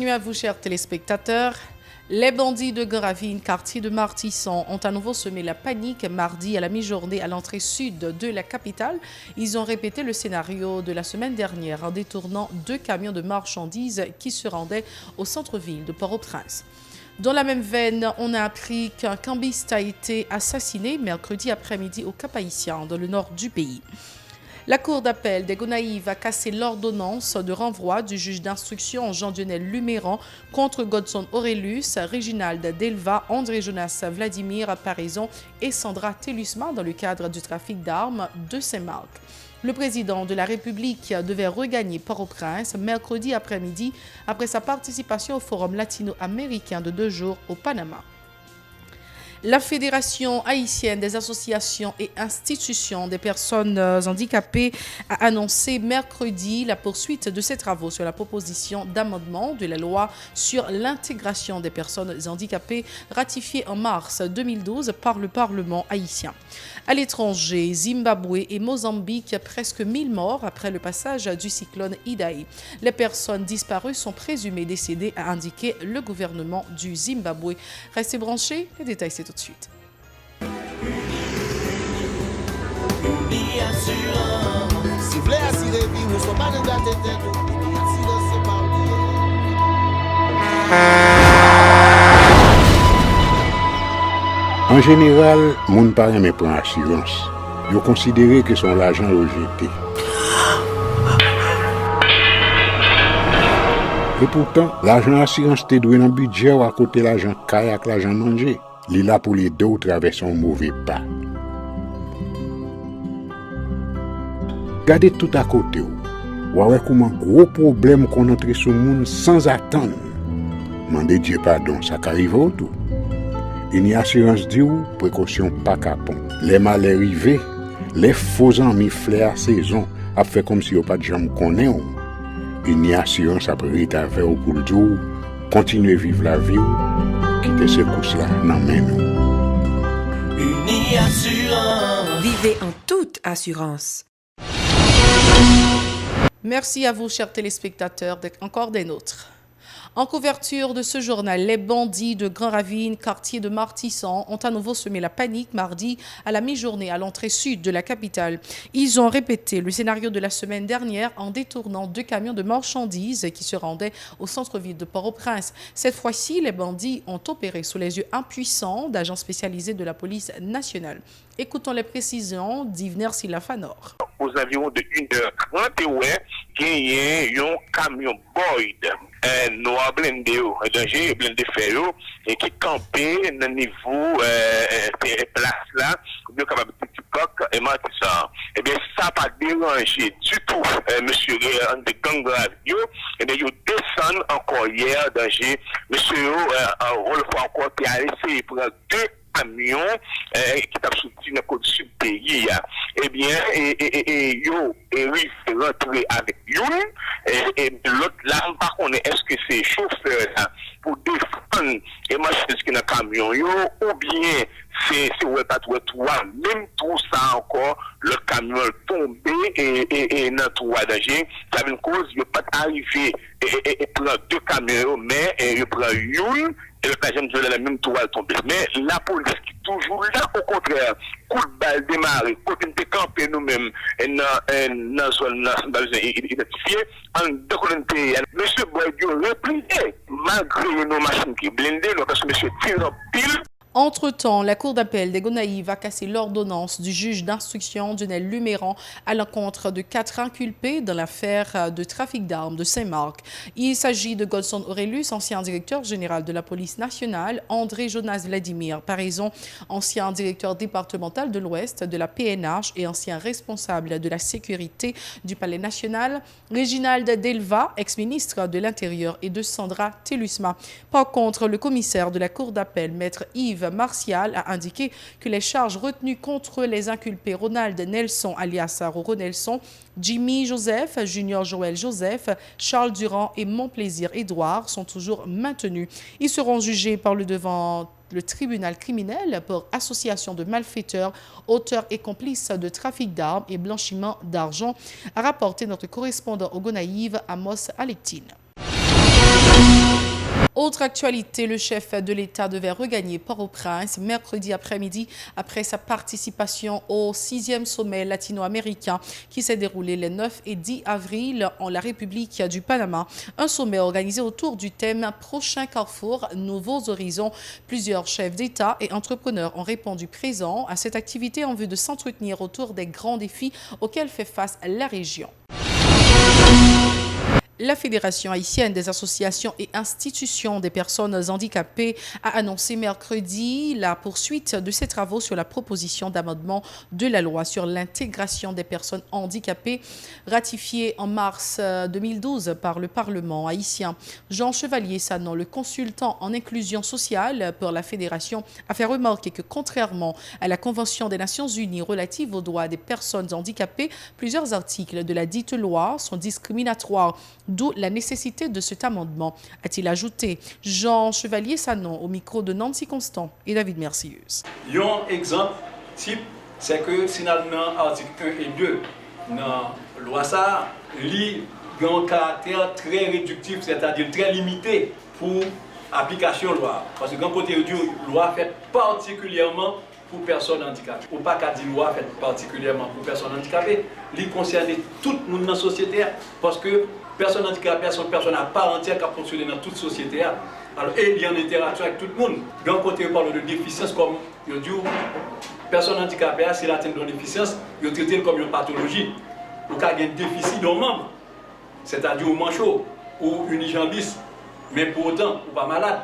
Bienvenue à vous, chers téléspectateurs. Les bandits de Gravine, quartier de Martisson, ont à nouveau semé la panique mardi à la mi-journée à l'entrée sud de la capitale. Ils ont répété le scénario de la semaine dernière en détournant 2 camions de marchandises qui se rendaient au centre-ville de Port-au-Prince. Dans la même veine, on a appris qu'un cambiste a été assassiné mercredi après-midi au Cap-Haïtien, dans le nord du pays. La Cour d'appel des Gonaïves a cassé l'ordonnance de renvoi du juge d'instruction Jean-Dionel Luméran contre Godson Aurelius, Réginald Delva, André Jonas Vladimir Paraison et Sandra Tellusma dans le cadre du trafic d'armes de Saint-Marc. Le président de la République devait regagner Port-au-Prince mercredi après-midi après sa participation au Forum latino-américain de 2 jours au Panama. La Fédération haïtienne des associations et institutions des personnes handicapées a annoncé mercredi la poursuite de ses travaux sur la proposition d'amendement de la loi sur l'intégration des personnes handicapées ratifiée en mars 2012 par le Parlement haïtien. À l'étranger, Zimbabwe et Mozambique, presque 1000 morts après le passage du cyclone Idai. Les personnes disparues sont présumées décédées, a indiqué le gouvernement du Zimbabwe. Restez branchés, les détails c'est tout de suite. En général, moun pa reme pran assurance. Yo considéré que son l'argent rejeté. Et pourtant, l'argent assurance te doué dans budget ou à côté l'argent kayak, l'argent manger. Li là pour les deux traverser un mauvais pas. Gardez tout à côté ou. Ouais comment gros problème qu'on entre sur monde sans attendre. Mandez Dieu pardon, ça qu'arrive au tout. Une assurance dit ou précaution pas capon. Les mal arrivés, les faux amis flair saison a fait comme si on pas de jambe connaît ou. Une assurance après rétaver au pour le jour, continuer vivre la vie ou quitter ce course là dans main nous. Uniassurance. Vivez en toute assurance. Merci à vous, chers téléspectateurs, d'être encore des nôtres. En couverture de ce journal, les bandits de Grand Ravine, quartier de Martisson, ont à nouveau semé la panique mardi à la mi-journée à l'entrée sud de la capitale. Ils ont répété le scénario de la semaine dernière en détournant 2 camions de marchandises qui se rendaient au centre-ville de Port-au-Prince. Cette fois-ci, les bandits ont opéré sous les yeux impuissants d'agents spécialisés de la police nationale. Écoutons les précisions d'Yvner Silafanor. Aux environs de 1h30, il y a un camion Boyd, noir blindé, danger blindé ferro, et qui campait dans le niveau place là, de capable de coq et Martisson. Eh bien, ça n'a pas dérangé du tout, monsieur de Gangravio, et bien, il descend encore hier, danger, monsieur, Rolf encore, qui a essayé pour 2 camion qui t'a sorti dans le côté sud pays. Eh bien, yo arrive rentrer avec une et l'autre là, par contre, est-ce que c'est chauffeur là pour défendre et marcher dans le camion yo ou bien c'est ouais pas toi même tout ça encore le camion tombé et dans tout danger ça veut cause il pas arrivé et prend 2 camions mais il prend une et le deuxième de la même toile tombé. Mais la police qui est toujours là, au contraire, coup de balle démarré, côté de camper nous-mêmes, dans zone identifiée, en décolonné. Monsieur Boydio replié, malgré nos machines qui blindées, parce que monsieur tire en pile. Entre-temps, la Cour d'appel des Gonaïves a cassé l'ordonnance du juge d'instruction Dionel Luméran à l'encontre de 4 inculpés dans l'affaire de trafic d'armes de Saint-Marc. Il s'agit de Godson Aurelius, ancien directeur général de la police nationale, André Jonas Vladimir Paraison, ancien directeur départemental de l'Ouest de la PNH et ancien responsable de la sécurité du Palais national, Réginald Delva, ex-ministre de l'Intérieur, et de Sandra Tellusma. Par contre, le commissaire de la Cour d'appel, maître Yves Martial, a indiqué que les charges retenues contre les inculpés Ronald Nelson alias Roro Nelson, Jimmy Joseph, Junior Joël Joseph, Charles Durand et Monplaisir Édouard sont toujours maintenus. Ils seront jugés devant le tribunal criminel pour association de malfaiteurs, auteurs et complices de trafic d'armes et blanchiment d'argent, a rapporté notre correspondant au Gonaïves, Amos Alektine. Autre actualité, le chef de l'État devait regagner Port-au-Prince mercredi après-midi après sa participation au 6e sommet latino-américain qui s'est déroulé les 9 et 10 avril en la République du Panama. Un sommet organisé autour du thème « Prochain carrefour, nouveaux horizons ». Plusieurs chefs d'État et entrepreneurs ont répondu présents à cette activité en vue de s'entretenir autour des grands défis auxquels fait face la région. La Fédération haïtienne des associations et institutions des personnes handicapées a annoncé mercredi la poursuite de ses travaux sur la proposition d'amendement de la loi sur l'intégration des personnes handicapées ratifiée en mars 2012 par le Parlement haïtien. Jean Chevalier-Sanon, le consultant en inclusion sociale pour la Fédération, a fait remarquer que contrairement à la Convention des Nations Unies relative aux droits des personnes handicapées, plusieurs articles de la dite loi sont discriminatoires. D'où la nécessité de cet amendement, a-t-il ajouté. Jean Chevalier-Sanon au micro de Nancy Constant et David Mercieuse. Un exemple type, c'est que si nous avons l'article 1 et 2 dans la loi, il y a un caractère très réductif, c'est-à-dire très limité pour l'application de la loi. Parce que quand côté la loi fait particulièrement pour personnes handicapées. Ou pas qu'à dire loi faite particulièrement pour personnes handicapées, il concerne tout le monde dans la société parce que personnes handicapées sont des personnes à part entière qui fonctionnent dans toute la société. Alors, et il y a une interaction avec tout le monde. D'un côté, on parle de déficience comme je dis, personnes handicapées, si elles atteignent une déficience, ils traitent comme une pathologie. Ou qu'il y a un déficit d'un membre, c'est-à-dire un manchot ou unijambiste, mais pour autant, ou pas malade.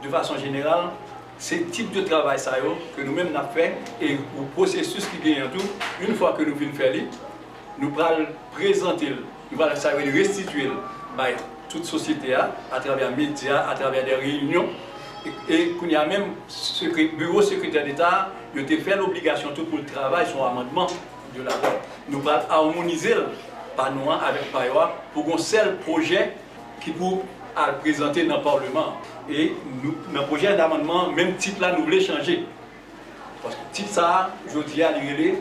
De façon générale, c'est le type de travail ça, que nous-mêmes avons fait et le processus qui vient tout, une fois que nous venons faire, nous allons présenter, nous allons restituer à toute société à travers les médias, à travers des réunions. Et qu'il y a même le bureau secrétaire d'État, il a fait l'obligation tout pour le travail sur l'amendement de la loi. Nous allons harmoniser par nous avec PAIOA pour un seul projet qui peut présenter dans le Parlement. Et nous, dans le projet d'amendement, même titre là, nous voulons changer. Parce que titre ça, je dis à l'IRELé,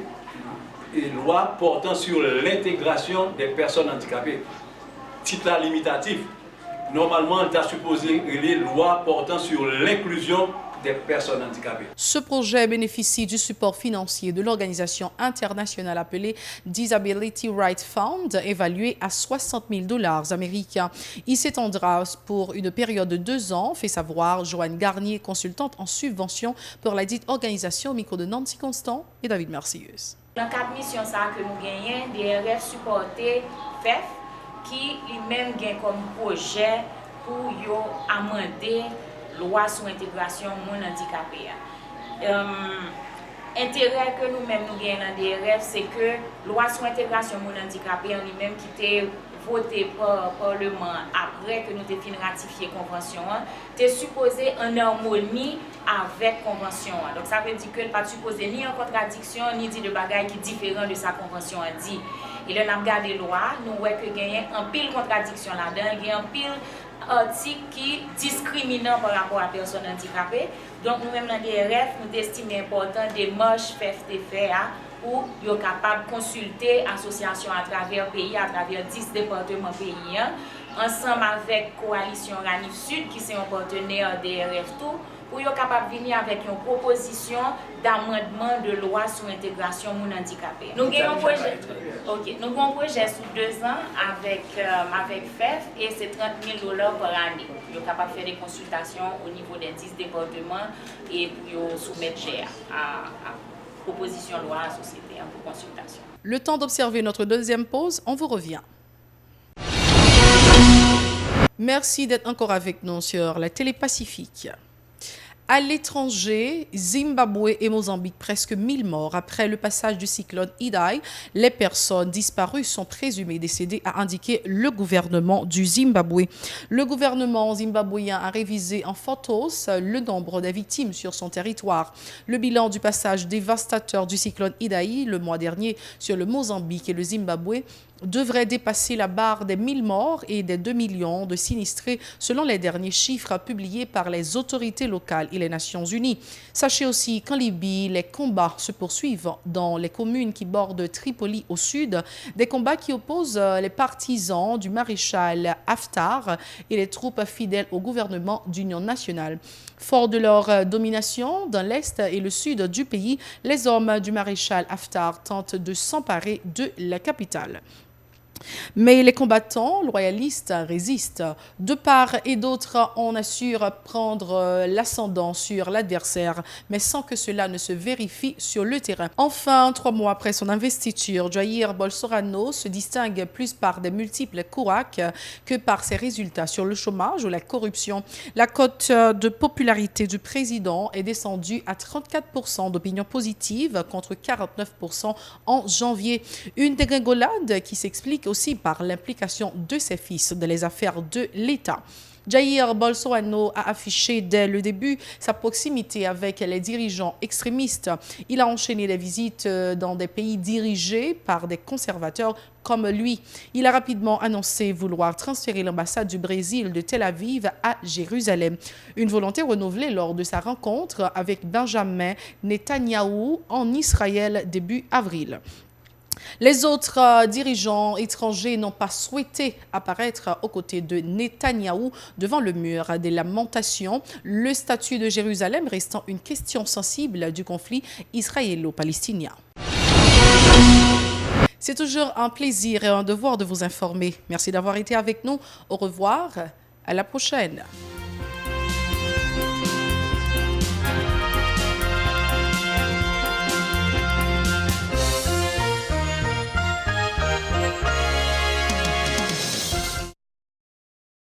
et loi portant sur l'intégration des personnes handicapées. Titre là limitatif. Normalement, on est supposé les lois portant sur l'inclusion des personnes handicapées. Ce projet bénéficie du support financier de l'organisation internationale appelée Disability Rights Fund, évalué à 60 000 $ américains. Il s'étendra pour une période de 2 ans, fait savoir Joanne Garnier, consultante en subvention pour la dite organisation, au micro de Nancy Constant et David Mercieuse. Dans le cadre de mission que nous gagnons, DRF supporter FEF qui lui-même gagne comme projet pour amender la loi sur l'intégration des personnes handicapées. L'intérêt que nous-mêmes nous gagnons dans DRF, c'est que la loi sur l'intégration des personnes handicapées en lui-même qui était votée par le Parlement après que nous avons fini ratifier la convention, est supposé en harmonie avec la convention. Donc ça veut dire qu'elle n'est pas supposée ni en contradiction, ni dire de bagaille qui est différent de sa convention a dit. Et là, nous avons regardé la loi, nous voyons qu'il y a un pile contradiction là-dedans, il y a un pile article qui est discriminant par rapport à personnes handicapées. Donc nous-mêmes dans DRF, nous estimons important des marches FFTFA où ils sont capables de consulter l'association à travers le pays, à travers 10 départements pays, ensemble avec la coalition Ranif Sud, qui est un partenaire DRF tout, pour être capable de venir avec une proposition d'amendement de loi sur l'intégration des personnes handicapées. Nous avons un projet sur 2 ans avec FEF et c'est 30 000 $ par année. Nous sommes capables de faire des consultations au niveau des 10 départements et pour soumettre à proposition de loi à la société pour consultation. Le temps d'observer notre deuxième pause, on vous revient. Merci d'être encore avec nous sur la Télé Pacifique. À l'étranger, Zimbabwe et Mozambique, presque 1000 morts après le passage du cyclone Idai. Les personnes disparues sont présumées décédées, a indiqué le gouvernement du Zimbabwe. Le gouvernement zimbabwéen a révisé en photos le nombre des victimes sur son territoire. Le bilan du passage dévastateur du cyclone Idai le mois dernier sur le Mozambique et le Zimbabwe devrait dépasser la barre des 1000 morts et des 2 millions de sinistrés selon les derniers chiffres publiés par les autorités locales et les Nations Unies. Sachez aussi qu'en Libye, les combats se poursuivent dans les communes qui bordent Tripoli au sud, des combats qui opposent les partisans du maréchal Haftar et les troupes fidèles au gouvernement d'union nationale. Forts de leur domination dans l'est et le sud du pays, les hommes du maréchal Haftar tentent de s'emparer de la capitale. Mais les combattants loyalistes résistent. De part et d'autre, on assure prendre l'ascendant sur l'adversaire, mais sans que cela ne se vérifie sur le terrain. Enfin, 3 mois après son investiture, Jair Bolsonaro se distingue plus par des multiples couacs que par ses résultats sur le chômage ou la corruption. La cote de popularité du président est descendue à 34% d'opinion positive contre 49% en janvier. Une dégringolade qui s'explique aussi par l'implication de ses fils dans les affaires de l'État. Jair Bolsonaro a affiché dès le début sa proximité avec les dirigeants extrémistes. Il a enchaîné des visites dans des pays dirigés par des conservateurs comme lui. Il a rapidement annoncé vouloir transférer l'ambassade du Brésil de Tel Aviv à Jérusalem. Une volonté renouvelée lors de sa rencontre avec Benjamin Netanyahou en Israël début avril. Les autres dirigeants étrangers n'ont pas souhaité apparaître aux côtés de Netanyahou devant le mur des lamentations, le statut de Jérusalem restant une question sensible du conflit israélo-palestinien. C'est toujours un plaisir et un devoir de vous informer. Merci d'avoir été avec nous. Au revoir, à la prochaine.